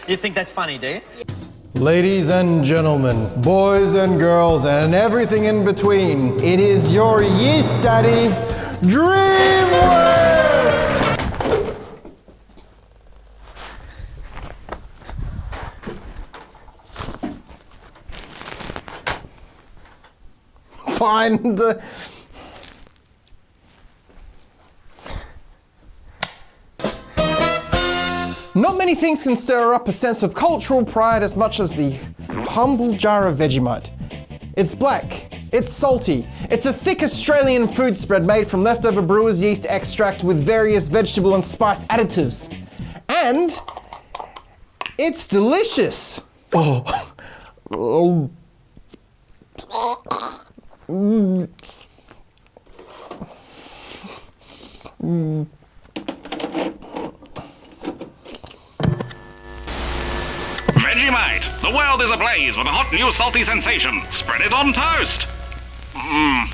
You think that's funny, do you? Ladies and gentlemen, boys and girls, and everything in between, it is your yeast daddy, DreamWhale! Find the... Not many things can stir up a sense of cultural pride as much as the humble jar of Vegemite. It's black, it's salty, it's a thick Australian food spread made from leftover brewer's yeast extract with various vegetable and spice additives. And it's delicious. Oh. Oh. Mm. Mm. Vegemite! The world is ablaze with a hot new salty sensation. Spread it on toast! Mmm.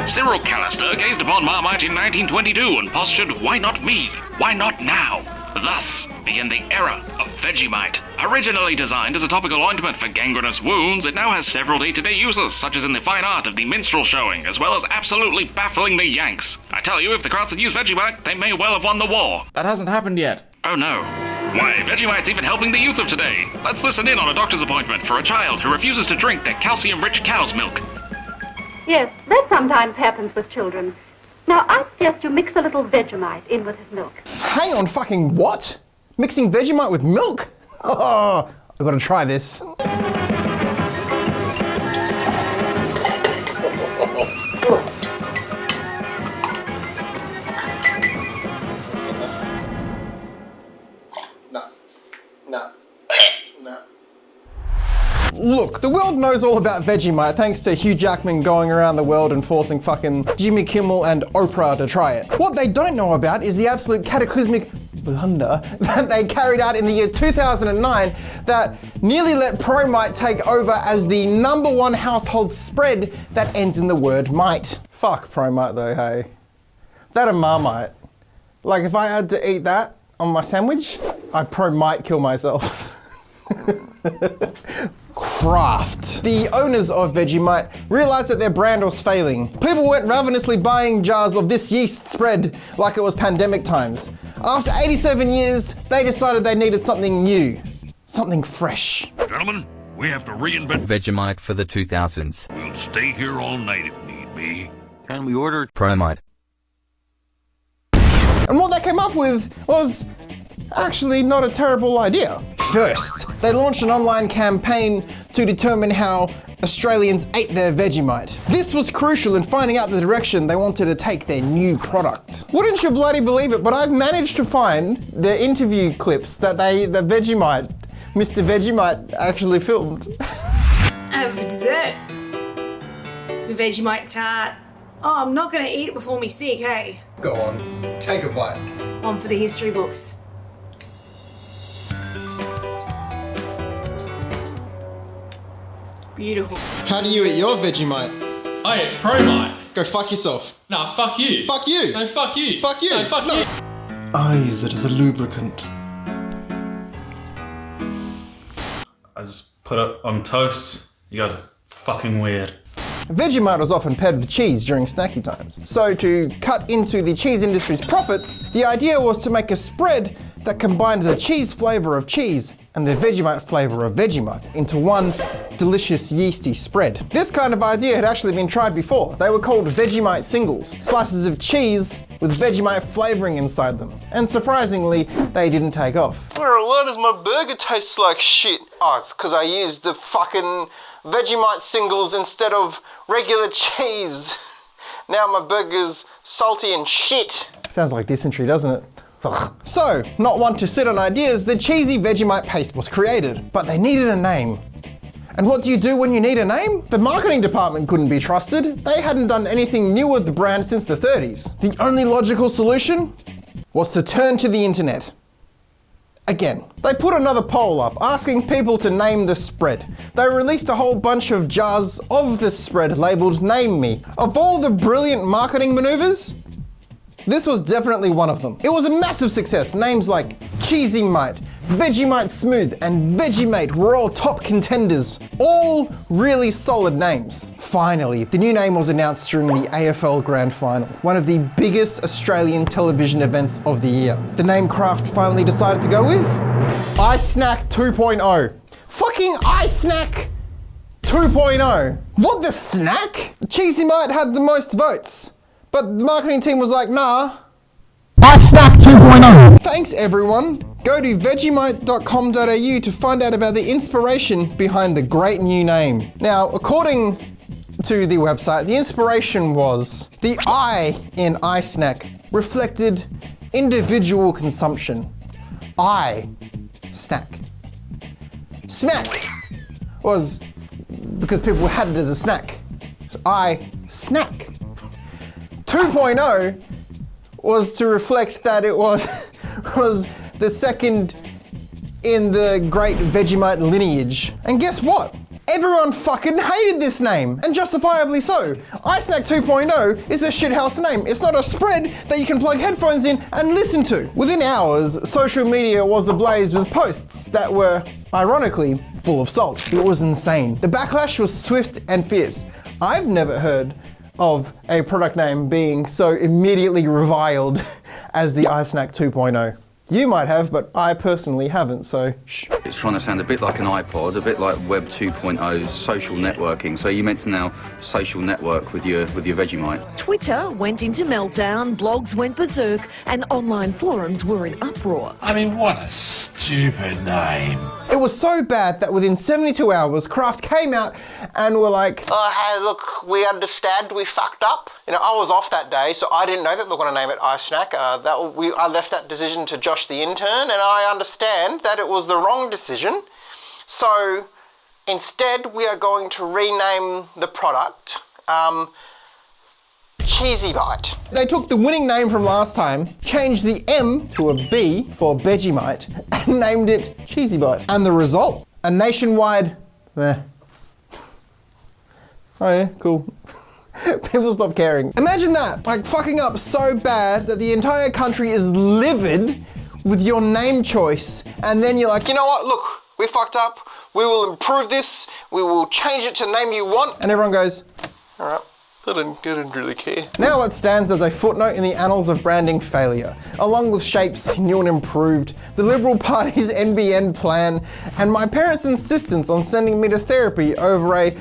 Cyril Callister gazed upon Marmite in 1922 and postured, "Why not me? Why not now?" Thus began the era of Vegemite. Originally designed as a topical ointment for gangrenous wounds, it now has several day-to-day uses, such as in the fine art of the minstrel showing, as well as absolutely baffling the Yanks. I tell you, if the Krauts had used Vegemite, they may well have won the war. That hasn't happened yet. Oh no. Why, Vegemite's even helping the youth of today. Let's listen in on a doctor's appointment for a child who refuses to drink their calcium-rich cow's milk. Yes, that sometimes happens with children. Now, I suggest you mix a little Vegemite in with his milk. Hang on, fucking what? Mixing Vegemite with milk? Oh, I've got to try this. Look, the world knows all about Vegemite thanks to Hugh Jackman going around the world and forcing fucking Jimmy Kimmel and Oprah to try it. What they don't know about is the absolute cataclysmic blunder that they carried out in the year 2009 that nearly let ProMite take over as the #1 household spread that ends in the word mite. Fuck ProMite though, hey. That and Marmite. Like if I had to eat that on my sandwich, I'd ProMite kill myself. Kraft. The owners of Vegemite realized that their brand was failing. People weren't ravenously buying jars of this yeast spread like it was pandemic times. After 87 years, they decided they needed something new, something fresh. Gentlemen, we have to reinvent Vegemite for the 2000s. We'll stay here all night if need be. Can we order ProMite? And what they came up with was actually not a terrible idea. First, they launched an online campaign to determine how Australians ate their Vegemite. This was crucial in finding out the direction they wanted to take their new product. Wouldn't you bloody believe it, but I've managed to find the interview clips that the Vegemite, Mr. Vegemite actually filmed. And for dessert, it's my Vegemite tart. Oh, I'm not gonna eat it before me sick, hey? Go on, take a bite. One for the history books. Beautiful. How do you eat your Vegemite? I ate ProMite. Go fuck yourself. Nah, fuck you. Fuck you. No, fuck you. Fuck you. No, fuck you. I use it as a lubricant. I just put it on toast. You guys are fucking weird. Vegemite was often paired with cheese during snacky times. So to cut into the cheese industry's profits, the idea was to make a spread that combined the cheese flavour of cheese and the Vegemite flavour of Vegemite into one delicious yeasty spread. This kind of idea had actually been tried before. They were called Vegemite singles, slices of cheese with Vegemite flavouring inside them. And surprisingly, they didn't take off. Why does my burger taste like shit? Oh, it's because I used the fucking Vegemite singles instead of regular cheese. Now my burger's salty and shit. Sounds like dysentery, doesn't it? Ugh. So, not one to sit on ideas, the cheesy Vegemite paste was created, but they needed a name. And what do you do when you need a name? The marketing department couldn't be trusted. They hadn't done anything new with the brand since the 30s. The only logical solution was to turn to the internet. Again, they put another poll up asking people to name the spread. They released a whole bunch of jars of the spread labelled Name Me. Of all the brilliant marketing maneuvers, This was definitely one of them. It was a massive success. Names like Cheesy Mite, Vegemite Smooth, and Vegemite were all top contenders. All really solid names. Finally, the new name was announced during the AFL Grand Final, one of the biggest Australian television events of the year. The name Kraft finally decided to go with iSnack 2.0. Fucking iSnack 2.0. What the snack? Cheesy Mite had the most votes, but the marketing team was like, nah, iSnack 2.0. Thanks everyone. Go to vegemite.com.au to find out about the inspiration behind the great new name. Now, according to the website, the inspiration was the I in iSnack reflected individual consumption. I snack. Snack was because people had it as a snack. So I snack. 2.0 was to reflect that it was the second in the great Vegemite lineage. And guess what? Everyone fucking hated this name, and justifiably so. iSnack 2.0 is a shithouse name. It's not a spread that you can plug headphones in and listen to. Within hours, social media was ablaze with posts that were, ironically, full of salt. It was insane. The backlash was swift and fierce. I've never heard of a product name being so immediately reviled as the iSnack 2.0. You might have, but I personally haven't, so shh. It's trying to sound a bit like an iPod, a bit like Web 2.0's social networking. So you meant to now social network with your Vegemite. Twitter went into meltdown, blogs went berserk, and online forums were in uproar. I mean, what a stupid name. It was so bad that within 72 hours, Kraft came out and were like, oh, hey, look, we understand, we fucked up. You know, I was off that day, so I didn't know that they're going to name it iSnack. I left that decision to Josh the intern, and I understand that it was the wrong decision. So instead, we are going to rename the product Cheesy Bite. They took the winning name from last time, changed the M to a B for Vegemite, and named it Cheesy Bite. And the result? A nationwide, oh yeah, cool. People stop caring. Imagine that, like fucking up so bad that the entire country is livid with your name choice, and then you're like, you know what, look, we fucked up, we will improve this, we will change it to the name you want, and everyone goes, all right. I didn't really care. Now it stands as a footnote in the annals of branding failure, along with Shape's new and improved, the Liberal Party's NBN plan, and my parents' insistence on sending me to therapy over a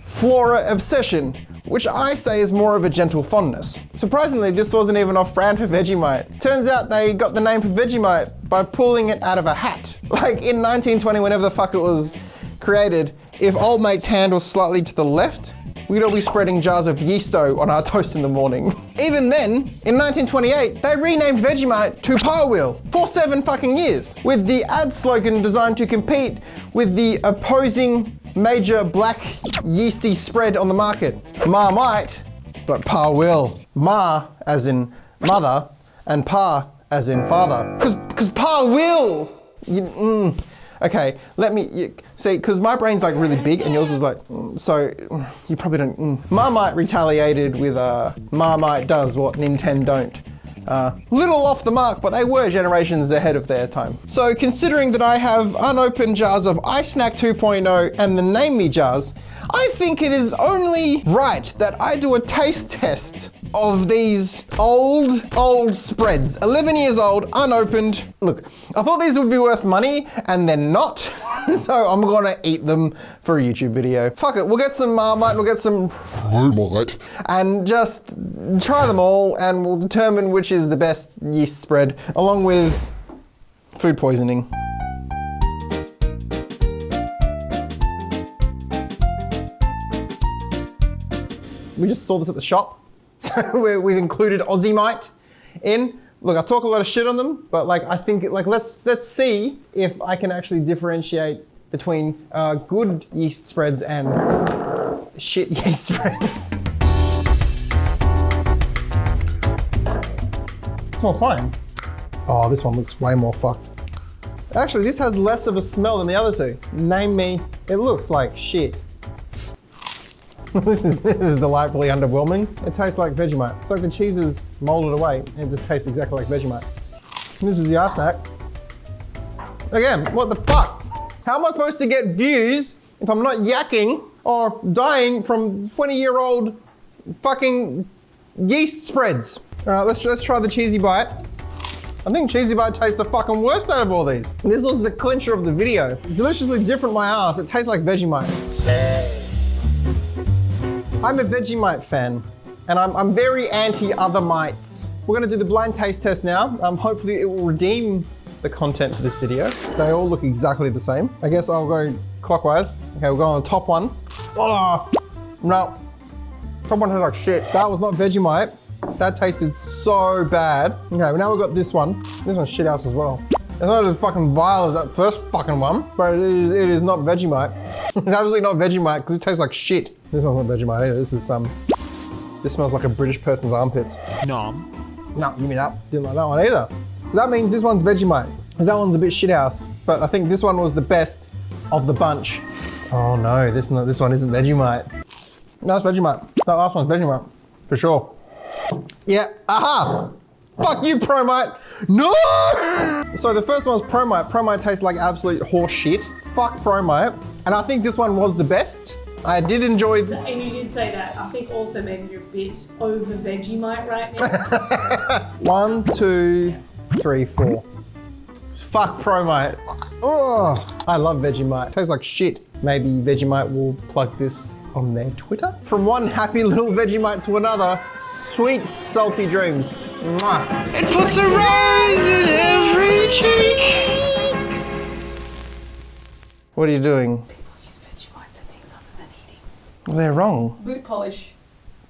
flora obsession, which I say is more of a gentle fondness. Surprisingly, this wasn't even off-brand for Vegemite. Turns out they got the name for Vegemite by pulling it out of a hat. Like in 1920, whenever the fuck it was created, if old mate's hand was slightly to the left, we'd all be spreading jars of yeasto on our toast in the morning. Even then, in 1928, they renamed Vegemite to Power Wheel for 7 fucking years, with the ad slogan designed to compete with the opposing major black yeasty spread on the market. Marmite, but Power Wheel. Ma as in mother, and Pa as in father. Cause Power Wheel! Okay, let me, see, because my brain's like really big and yours is like, so you probably don't. Marmite retaliated with Marmite does what Nintendo don't. Little off the mark, but they were generations ahead of their time. So considering that I have unopened jars of iSnack 2.0 and the Name Me jars, I think it is only right that I do a taste test of these old spreads. 11 years old, unopened. Look, I thought these would be worth money and they're not. So I'm gonna eat them for a YouTube video. Fuck it, we'll get some Marmite, we'll get some Marmite, and just try them all and we'll determine which is the best yeast spread, along with food poisoning. We just saw this at the shop. So we've included Aussiemite in. Look, I talk a lot of shit on them, but like I think like let's see if I can actually differentiate between good yeast spreads and shit yeast spreads. It smells fine. Oh, this one looks way more fucked. Actually, this has less of a smell than the other two. Name Me, it looks like shit. This is delightfully underwhelming. It tastes like Vegemite. It's like the cheese is molded away and it just tastes exactly like Vegemite. And this is the iSnack. Again, what the fuck? How am I supposed to get views if I'm not yakking or dying from 20-year-old fucking yeast spreads? All right, let's try the cheesy bite. I think cheesy bite tastes the fucking worst out of all these. This was the clincher of the video. Deliciously different, my ass. It tastes like Vegemite. I'm a Vegemite fan, and I'm very anti-other mites. We're gonna do the blind taste test now. Hopefully it will redeem the content for this video. They all look exactly the same. I guess I'll go clockwise. Okay, we'll go on the top one. Oh, no. Top one tastes like shit. That was not Vegemite. That tasted so bad. Okay, well now we've got this one. This one's shit house as well. It's not as fucking vile as that first fucking one, but it is not Vegemite. It's absolutely not Vegemite because it tastes like shit. This one's not Vegemite either. This is this smells like a British person's armpits. Nom. No, give me that. Didn't like that one either. That means this one's Vegemite, because that one's a bit shithouse. But I think this one was the best of the bunch. Oh no, this one isn't Vegemite. No, it's Vegemite. That last one's Vegemite, for sure. Yeah, aha! Fuck you, ProMite. No! So the first one was ProMite. ProMite tastes like absolute horse shit. Fuck ProMite. And I think this one was the best. I did enjoy And you did say that. I think also maybe you're a bit over Vegemite right now. 1, 2, 3, 4. Fuck ProMite. Oh, I love Vegemite. Tastes like shit. Maybe Vegemite will plug this on their Twitter. From one happy little Vegemite to another, sweet salty dreams. Mwah. It puts a rose in every cheek. What are you doing? People use Vegemite for things other than eating. Well, they're wrong. Boot polish.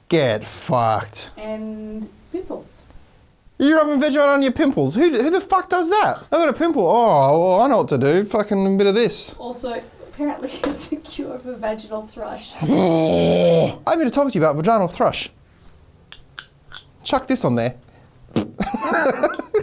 Get fucked. And pimples. You're rubbing Vegemite on your pimples. Who the fuck does that? I got a pimple. Oh, well, I know what to do. Fucking a bit of this. Also, apparently it's a cure for vaginal thrush. I'm going to talk to you about vaginal thrush. Chuck this on there.